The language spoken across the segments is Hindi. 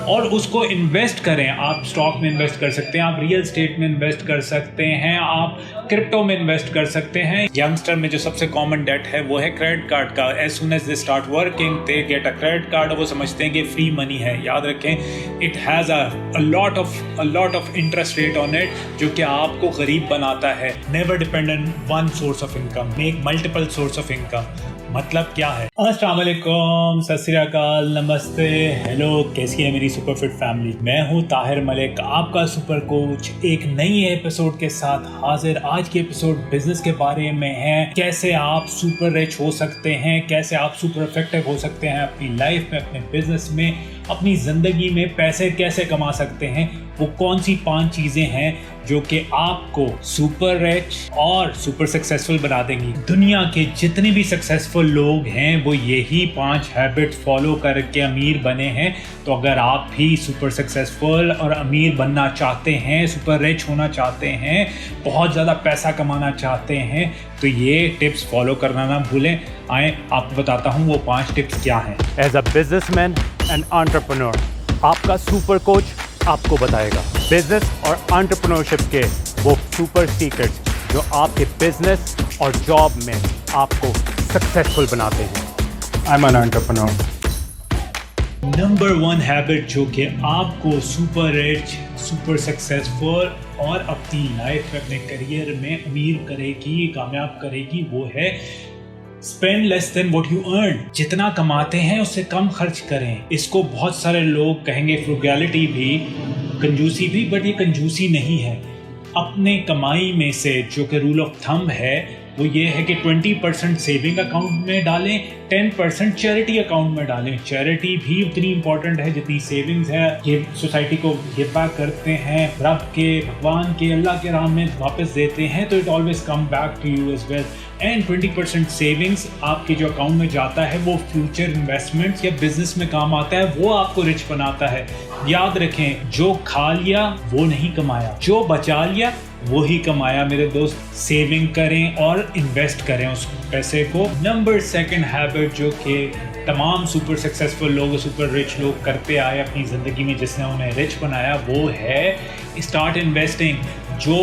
और उसको इन्वेस्ट करें। आप स्टॉक में इन्वेस्ट कर सकते हैं, आप रियल एस्टेट में इन्वेस्ट कर सकते हैं, आप क्रिप्टो में इन्वेस्ट कर सकते हैं। यंगस्टर में जो सबसे कॉमन डेट है वो है क्रेडिट कार्ड का। As soon as they start working they get a credit card, वो समझते हैं कि फ्री मनी है। याद रखें, it has a lot of interest rate on it, जो कि आपको गरीब बनाता है। Never depend on one source of income, make multiple source of income. मतलब क्या है? अस्सलाम वालेकुम, सत श्री अकाल, नमस्ते, हेलो, कैसी है मेरी सुपर फिट फैमिली। मैं हूँ ताहिर मलिक, आपका सुपर कोच, एक नई एपिसोड के साथ हाजिर। आज की एपिसोड बिजनेस के बारे में है, कैसे आप सुपर रिच हो सकते हैं, कैसे आप सुपर इफेक्टिव हो सकते हैं अपनी लाइफ में, अपने बिजनेस में, अपनी ज़िंदगी में पैसे कैसे कमा सकते हैं। वो कौन सी 5 चीज़ें हैं जो कि आपको सुपर रिच और सुपर सक्सेसफुल बना देंगी। दुनिया के जितने भी सक्सेसफुल लोग हैं वो यही 5 हैबिट्स फॉलो करके अमीर बने हैं। तो अगर आप भी सुपर सक्सेसफुल और अमीर बनना चाहते हैं, सुपर रिच होना चाहते हैं, बहुत ज़्यादा पैसा कमाना चाहते हैं, तो ये टिप्स फॉलो करना ना भूलें। आए आपको बताता हूँ वो 5 टिप्स क्या हैं। As a businessman and entrepreneur, आपका सुपर कोच आपको बताएगा बिजनेस और एंटरप्रेन्योरशिप के वो सुपर सीक्रेट्स जो आपके बिजनेस और जॉब में आपको सक्सेसफुल बनाते हैं। I am an entrepreneur. Number 1 habit जो कि आपको सुपर रिच, सुपर सक्सेसफुल और अपनी लाइफ में, अपने करियर में अमीर करेगी, कामयाब करेगी, वो है spend less than what you earn. जितना कमाते हैं उससे कम खर्च करें। इसको बहुत सारे लोग कहेंगे फ्रुगैलिटी भी, कंजूसी भी, बट ये कंजूसी नहीं है। अपने कमाई में से जो कि रूल ऑफ थंब है वो ये है कि 20% सेविंग अकाउंट में डालें, 10% चैरिटी अकाउंट में डालें। चैरिटी भी उतनी इंपॉर्टेंट है जितनी सेविंग्स है। ये सोसाइटी को गिव बैक करते हैं, रब के, भगवान के, अल्लाह के राह में वापस देते हैं, तो it always come back to you as well. And 20% savings आपके जो अकाउंट में जाता है वो फ्यूचर इन्वेस्टमेंट्स या बिजनेस में काम आता है, वो आपको रिच बनाता है। याद रखें, जो खा लिया वो नहीं कमाया, जो बचा लिया वो ही कमाया मेरे दोस्त। सेविंग करें और इन्वेस्ट करें उस पैसे को। नंबर 2 हैबिट जो कि तमाम सुपर सक्सेसफुल लोग, सुपर रिच लोग करते आए अपनी ज़िंदगी में, जिसने उन्हें रिच बनाया, वो है स्टार्ट इन्वेस्टिंग। जो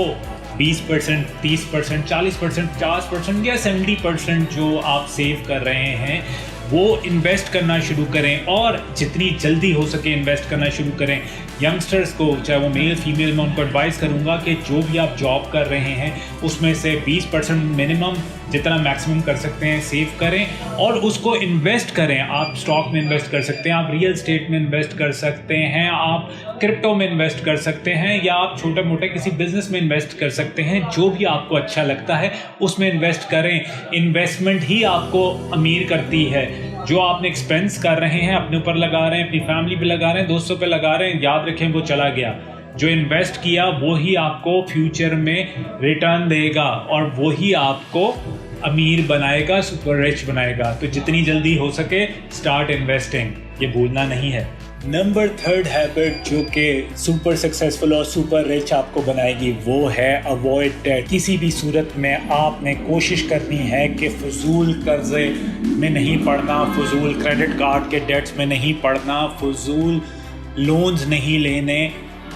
20%, 30%, 40%, 50% या 70% जो आप सेव कर रहे हैं वो इन्वेस्ट करना शुरू करें, और जितनी जल्दी हो सके इन्वेस्ट करना शुरू करें। यंगस्टर्स को, चाहे वो मेल फीमेल, मैं उनको एडवाइस करूंगा कि जो भी आप जॉब कर रहे हैं उसमें से 20% मिनिमम, जितना मैक्सिमम कर सकते हैं, सेव करें और उसको इन्वेस्ट करें। आप स्टॉक में इन्वेस्ट कर सकते हैं, आप रियल एस्टेट में इन्वेस्ट कर सकते हैं, आप क्रिप्टो में इन्वेस्ट कर सकते हैं, या आप छोटे मोटे किसी बिजनेस में इन्वेस्ट कर सकते हैं। जो भी आपको अच्छा लगता है उसमें इन्वेस्ट करें। इन्वेस्टमेंट ही आपको अमीर करती है। जो आपने एक्सपेंस कर रहे हैं, अपने ऊपर लगा रहे हैं, अपनी फैमिली पे लगा रहे हैं, दोस्तों पे लगा रहे हैं, याद रखें वो चला गया। जो इन्वेस्ट किया वो ही आपको फ्यूचर में रिटर्न देगा और वो ही आपको अमीर बनाएगा, सुपर रिच बनाएगा। तो जितनी जल्दी हो सके स्टार्ट इन्वेस्टिंग, ये भूलना नहीं है। नंबर 3 हैबिट जो कि सुपर सक्सेसफुल और सुपर रिच आपको बनाएगी वो है अवॉइड डेट। किसी भी सूरत में आपने कोशिश करनी है कि फजूल कर्जे में नहीं पड़ना, फजूल क्रेडिट कार्ड के डेट्स में नहीं पड़ना, फजूल लोन्स नहीं लेने,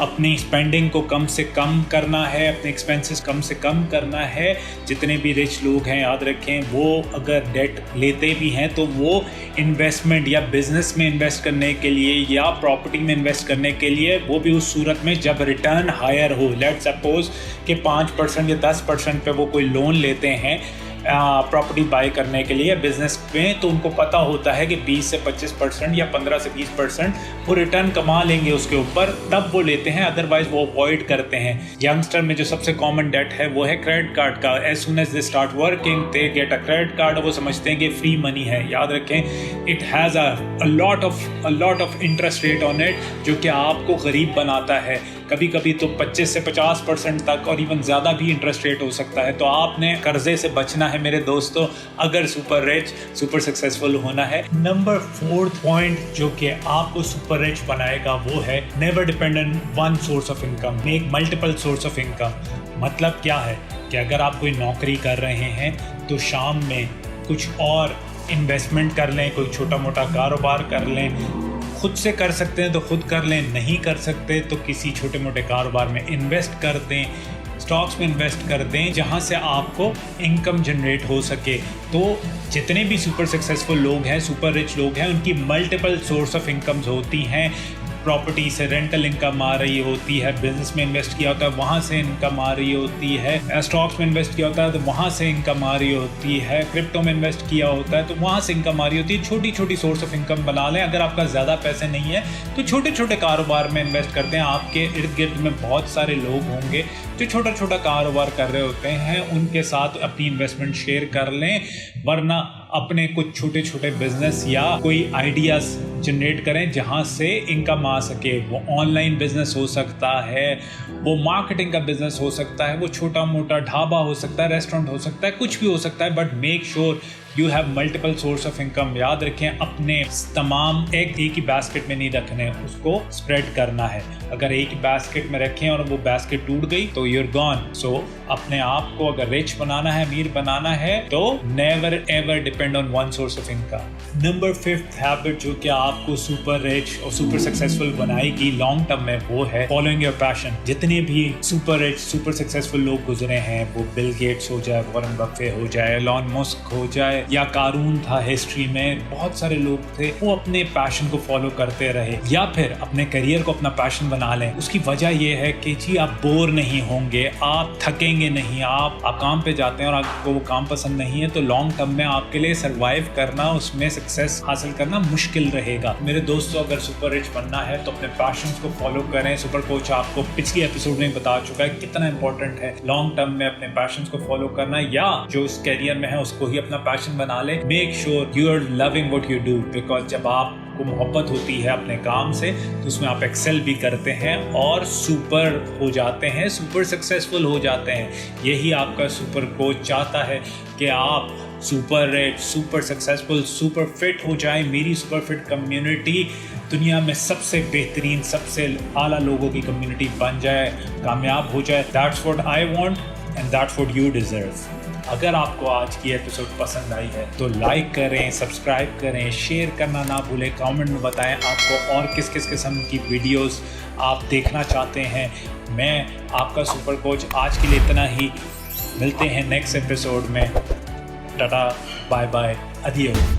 अपनी स्पेंडिंग को कम से कम करना है, अपने एक्सपेंसेस कम से कम करना है। जितने भी रिच लोग हैं, याद रखें, वो अगर डेट लेते भी हैं तो वो इन्वेस्टमेंट या बिजनेस में इन्वेस्ट करने के लिए या प्रॉपर्टी में इन्वेस्ट करने के लिए, वो भी उस सूरत में जब रिटर्न हायर हो। लेट्स सपोज कि 5% या 10% पे वो कोई लोन लेते हैं प्रॉपर्टी बाय करने के लिए बिजनेस में, तो उनको पता होता है कि 20 से 25% या 15 से 20% वो रिटर्न कमा लेंगे उसके ऊपर, तब वो लेते हैं, अदरवाइज वो अवॉइड करते हैं। यंगस्टर में जो सबसे कॉमन डेट है वो है क्रेडिट कार्ड का। As soon as they start working they get a credit card, वो समझते हैं कि फ्री मनी है। याद रखें, it has a lot of interest rate on it, जो कि आपको गरीब बनाता है। कभी कभी तो 25 से 50% तक और इवन ज़्यादा भी इंटरेस्ट रेट हो सकता है। तो आपने कर्जे से बचना है मेरे दोस्तों, अगर सुपर रिच, सुपर सक्सेसफुल होना है। नंबर 4 पॉइंट जो कि आपको सुपर रिच बनाएगा वो है never depend on one source of income, make multiple source of income. मतलब क्या है कि अगर आप कोई नौकरी कर रहे हैं तो शाम में कुछ और इन्वेस्टमेंट कर लें, कोई छोटा मोटा कारोबार कर लें, खुद से कर सकते हैं तो खुद कर लें, नहीं कर सकते तो किसी छोटे मोटे कारोबार में इन्वेस्ट कर दें, स्टॉक्स में इन्वेस्ट कर दें जहां से आपको इनकम जनरेट हो सके। तो जितने भी सुपर सक्सेसफुल लोग हैं, सुपर रिच लोग हैं, उनकी मल्टीपल सोर्स ऑफ इनकम्स होती हैं। प्रॉपर्टी से रेंटल इनकम आ रही होती है, बिजनेस में इन्वेस्ट किया होता है वहाँ से इनकम आ रही होती है, स्टॉक्स में इन्वेस्ट किया होता है तो वहाँ से इनकम आ रही होती है, क्रिप्टो में इन्वेस्ट किया होता है तो वहाँ से इनकम आ रही होती है। छोटी छोटी सोर्स ऑफ इनकम बना लें। अगर आपका ज़्यादा पैसे नहीं है तो छोटे छोटे कारोबार में इन्वेस्ट करते हैं। आपके इर्द गिर्द में बहुत सारे लोग होंगे जो छोटा छोटा कारोबार कर रहे होते हैं, उनके साथ अपनी इन्वेस्टमेंट शेयर कर लें, वरना अपने कुछ छोटे छोटे बिजनेस या कोई आइडियाज़ जनरेट करें जहां से इनकम आ सके। वो ऑनलाइन बिजनेस हो सकता है, वो मार्केटिंग का बिजनेस हो सकता है, वो छोटा मोटा ढाबा हो सकता है, रेस्टोरेंट हो सकता है, कुछ भी हो सकता है, but make sure you have multiple source of income. याद रखें, अपने तमाम एक ही बास्केट में नहीं रखने, उसको स्प्रेड करना है। अगर एक ही बास्केट में रखें और वो बास्केट टूट गई तो यूर गॉन। सो अपने आप को अगर रिच बनाना है, अमीर बनाना है, तो never ever depend on one source of income. Number 5th habit जो कि आपको सुपर रिच और सुपर सक्सेसफुल बनाएगी लॉन्ग टर्म में, वो है फॉलोइंग योर पैशन। जितने भी सुपर रिच सुपर सक्सेसफुल लोग गुजरे हैं, वो बिल गेट्स हो जाए, वॉरेन बफे हो जाए, एलन मस्क हो जाए, या कारून था हिस्ट्री में, बहुत सारे लोग थे, वो अपने पैशन को फॉलो करते रहे या फिर अपने करियर को अपना पैशन बना लें। उसकी वजह यह है कि जी आप बोर नहीं होंगे, आप थकेंगे नहीं। आप काम पे जाते हैं और आपको वो काम पसंद नहीं है तो लॉन्ग टर्म में आपके लिए सर्वाइव करना, उसमें सक्सेस हासिल करना मुश्किल रहेगा। मेरे दोस्तों, अगर सुपर रिच बनना है तो अपने पैशन को फॉलो करें। सुपर कोच आपको पिछली एपिसोड में बता चुका है कितना इंपॉर्टेंट है लॉन्ग टर्म में अपने पैशन को फॉलो करना, या जो इस करियर में है उसको ही अपना पैशन बना ले। Make sure you are loving what you do, because जब आपको मोहब्बत होती है अपने काम से तो उसमें आप एक्सेल भी करते हैं और सुपर हो जाते हैं, सुपर सक्सेसफुल हो जाते हैं। यही आपका सुपर कोच चाहता है कि आप super rich, super successful, super fit हो जाए। मेरी सुपर फिट कम्युनिटी दुनिया में सबसे बेहतरीन, सबसे आला लोगों की कम्युनिटी बन जाए, कामयाब हो जाए। That's what I want and that's what you deserve. अगर आपको आज की एपिसोड पसंद आई है तो लाइक करें, सब्सक्राइब करें, शेयर करना ना भूलें, कमेंट में बताएं आपको और किस किस किस्म की वीडियोस आप देखना चाहते हैं। मैं आपका सुपर कोच आज के लिए इतना ही। मिलते हैं नेक्स्ट एपिसोड में। Tata, bye bye, अदियो।